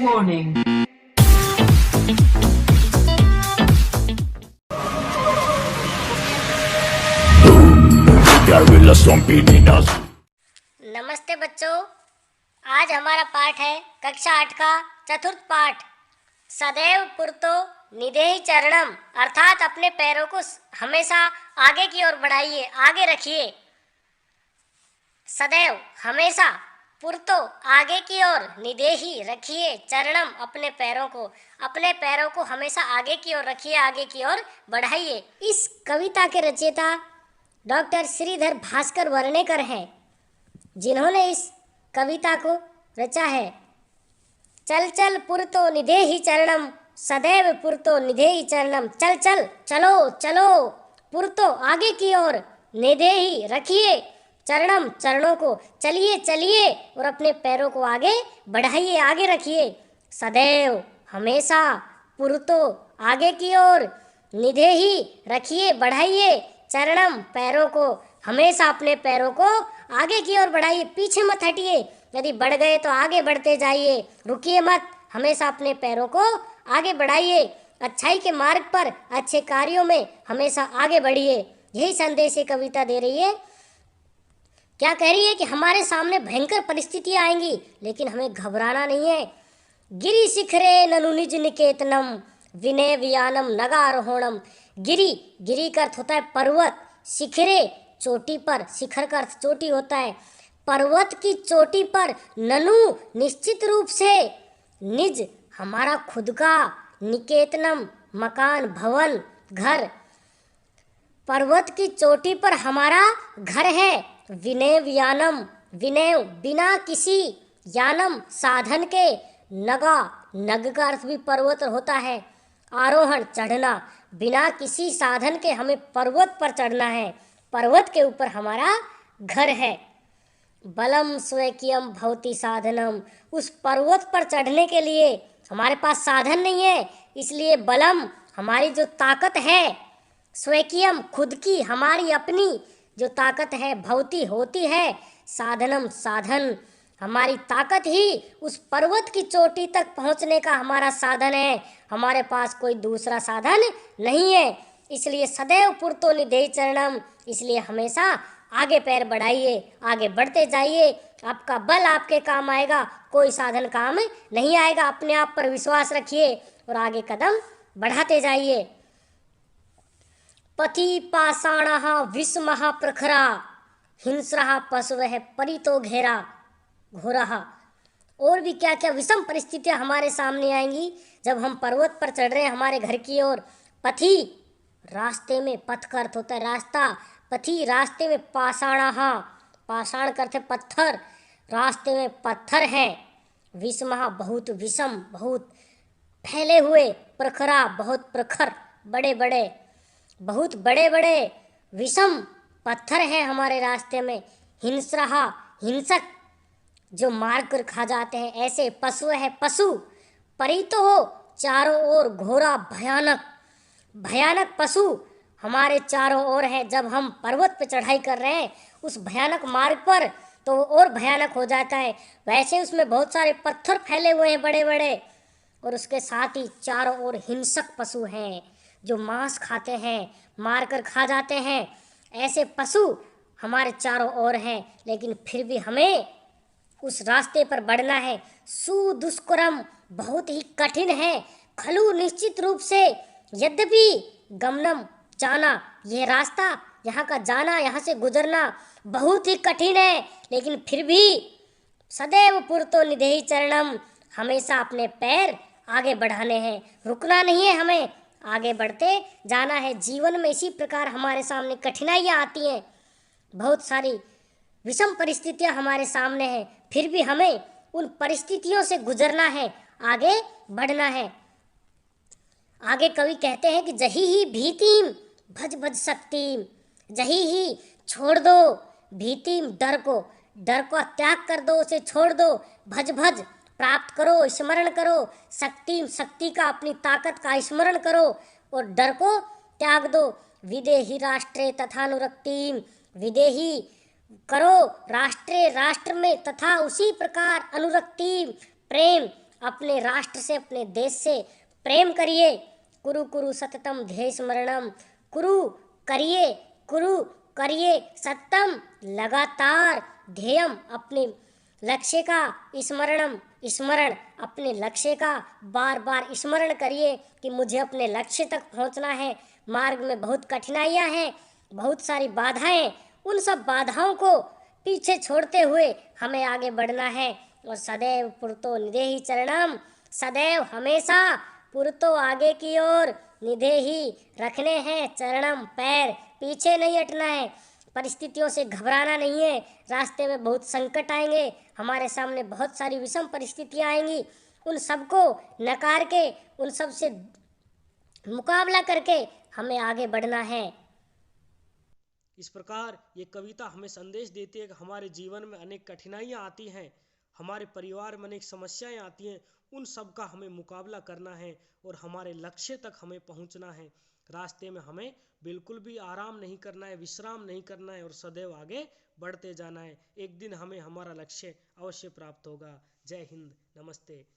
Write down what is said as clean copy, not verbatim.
Warning. Gorilla Stompy Ninas. नमस्ते बच्चों, आज हमारा पाठ है कक्षा 8 का चतुर्थ पाठ। सदैव पुरतो निधेहि चरणम, अर्थात अपने पैरों को हमेशा आगे की ओर बढ़ाइए, आगे रखिए। सदैव हमेशा, पुरतो आगे की ओर, निधेहि रखिए, चरणम अपने पैरों को हमेशा आगे की ओर रखिए, आगे की ओर बढ़ाइए। इस कविता के रचयिता डॉक्टर श्रीधर भास्कर वर्णेकर हैं, जिन्होंने इस कविता को रचा है। चल चल पुरतो निधेहि चरणम, सदैव पुरतो निधेहि चरणम। चल चल, चलो चलो, पुरतो आगे की ओर, निधेहि रखिए, चरणम चरणों को, चलिए चलिए, और अपने पैरों को आगे बढ़ाइए, आगे रखिए। सदैव हमेशा, पुरतो आगे की ओर, निधेहि रखिए, बढ़ाइए, चरणम पैरों को, हमेशा अपने पैरों को आगे की ओर बढ़ाइए, पीछे मत हटिए। यदि बढ़ गए तो आगे बढ़ते जाइए, रुकिए मत, हमेशा अपने पैरों को आगे बढ़ाइए। अच्छाई के मार्ग पर, अच्छे कार्यों में हमेशा आगे बढ़िए। यही संदेश ये कविता दे रही है। क्या कह रही है कि हमारे सामने भयंकर परिस्थितियां आएंगी, लेकिन हमें घबराना नहीं है। गिरि शिखरे ननु निज निकेतनम, विनय वियानम नगारोहणम। गिरि, गिरि का अर्थ होता है पर्वत, शिखरे चोटी पर, शिखर का अर्थ चोटी होता है। पर्वत की चोटी पर, ननु निश्चित रूप से, निज हमारा खुद का, निकेतनम मकान, भवन, घर, पर्वत की चोटी पर हमारा घर है। विनय यानम, विनय बिना किसी, यानम साधन के, नगा, नग का अर्थ भी पर्वत होता है। आरोहण चढ़ना, बिना किसी साधन के हमें पर्वत पर चढ़ना है, पर्वत के ऊपर हमारा घर है। बलम स्वकीयम भवति साधनम, उस पर्वत पर चढ़ने के लिए हमारे पास साधन नहीं है, इसलिए बलम हमारी जो ताकत है, स्वकीयम खुद की, हमारी अपनी जो ताकत है, भवति होती है, साधनम साधन, हमारी ताकत ही उस पर्वत की चोटी तक पहुंचने का हमारा साधन है। हमारे पास कोई दूसरा साधन नहीं है, इसलिए सदैव पुरतो निधेहि चरणम, इसलिए हमेशा आगे पैर बढ़ाइए, आगे बढ़ते जाइए। आपका बल आपके काम आएगा, कोई साधन काम नहीं आएगा। अपने आप पर विश्वास रखिए और आगे कदम बढ़ाते जाइए। पथि पाषाणः विषमः प्रखरा, हिंस्रः पशवः परितो घेरा घोरः। और भी क्या क्या विषम परिस्थितियां हमारे सामने आएंगी जब हम पर्वत पर चढ़ रहे हैं हमारे घर की ओर। पथि, रास्ते में, पथ का अर्थ होता है रास्ता, पथि रास्ते में, पाषाणः, पाषाण का अर्थ है पत्थर, रास्ते में पत्थर हैं। विषमः बहुत विषम, बहुत फैले हुए, प्रखरा बहुत प्रखर, बड़े बड़े, बहुत बड़े बड़े विषम पत्थर हैं हमारे रास्ते में। हिंस्रः, हिंसक जो मार कर खा जाते हैं, ऐसे पशु है, पशु, परितो हो चारों ओर, घोरा भयानक, भयानक पशु हमारे चारों ओर है। जब हम पर्वत पर चढ़ाई कर रहे हैं उस भयानक मार्ग पर, तो वो और भयानक हो जाता है। वैसे उसमें बहुत सारे पत्थर फैले हुए हैं बड़े बड़े, और उसके साथ ही चारों ओर हिंसक पशु हैं जो मांस खाते हैं, मार कर खा जाते हैं। ऐसे पशु हमारे चारों ओर हैं, लेकिन फिर भी हमें उस रास्ते पर बढ़ना है। सुदुष्करम बहुत ही कठिन है, खलु निश्चित रूप से, यद्यपि गमनम जाना, यह रास्ता, यहाँ का जाना, यहाँ से गुजरना बहुत ही कठिन है, लेकिन फिर भी सदैव पुरतो निधेहि चरणम, हमेशा अपने पैर आगे बढ़ाने हैं, रुकना नहीं है, हमें आगे बढ़ते जाना है। जीवन में इसी प्रकार हमारे सामने कठिनाइयाँ आती हैं, बहुत सारी विषम परिस्थितियाँ हमारे सामने हैं, फिर भी हमें उन परिस्थितियों से गुजरना है, आगे बढ़ना है। आगे कवि कहते हैं कि जही ही भीतिम भज भज शक्तिम, जही ही छोड़ दो, भीतिम डर को, डर को त्याग कर दो, उसे छोड़ दो, भज भज प्राप्त करो, स्मरण करो, शक्तिम शक्ति का, अपनी ताकत का स्मरण करो और डर को त्याग दो। विदेही राष्ट्रे तथानुरक्तिम, विदेही करो राष्ट्रे, राष्ट्र में, तथा उसी प्रकार अनुरक्ति प्रेम, अपने राष्ट्र से, अपने देश से प्रेम करिए। कुरु कुरु सततम ध्येय स्मरणम, कुरु करिए सततम लगातार, ध्येयम अपने लक्ष्य का, स्मरण अपने लक्ष्य का बार बार स्मरण करिए कि मुझे अपने लक्ष्य तक पहुंचना है। मार्ग में बहुत कठिनाइयां हैं, बहुत सारी बाधाएं, उन सब बाधाओं को पीछे छोड़ते हुए हमें आगे बढ़ना है। और सदैव पुरतो निदेहि चरणम, सदैव हमेशा पुरतो आगे की ओर, निदेहि रखने हैं चरणम पैर, पीछे नहीं हटना है। परिस्थितियों से घबराना नहीं है। रास्ते में बहुत संकट आएंगे, हमारे सामने बहुत सारी विषम परिस्थितियां आएंगी, उन सबको नकार के, उन सब से मुकाबला करके हमें आगे बढ़ना है। इस प्रकार ये कविता हमें संदेश देती है कि हमारे जीवन में अनेक कठिनाइयाँ आती हैं, हमारे परिवार में अनेक समस्याएं आती हैं, उन सब का हमें मुकाबला करना है और हमारे लक्ष्य तक हमें पहुंचना है। रास्ते में हमें बिल्कुल भी आराम नहीं करना है, विश्राम नहीं करना है और सदैव आगे बढ़ते जाना है। एक दिन हमें हमारा लक्ष्य अवश्य प्राप्त होगा। जय हिंद, नमस्ते।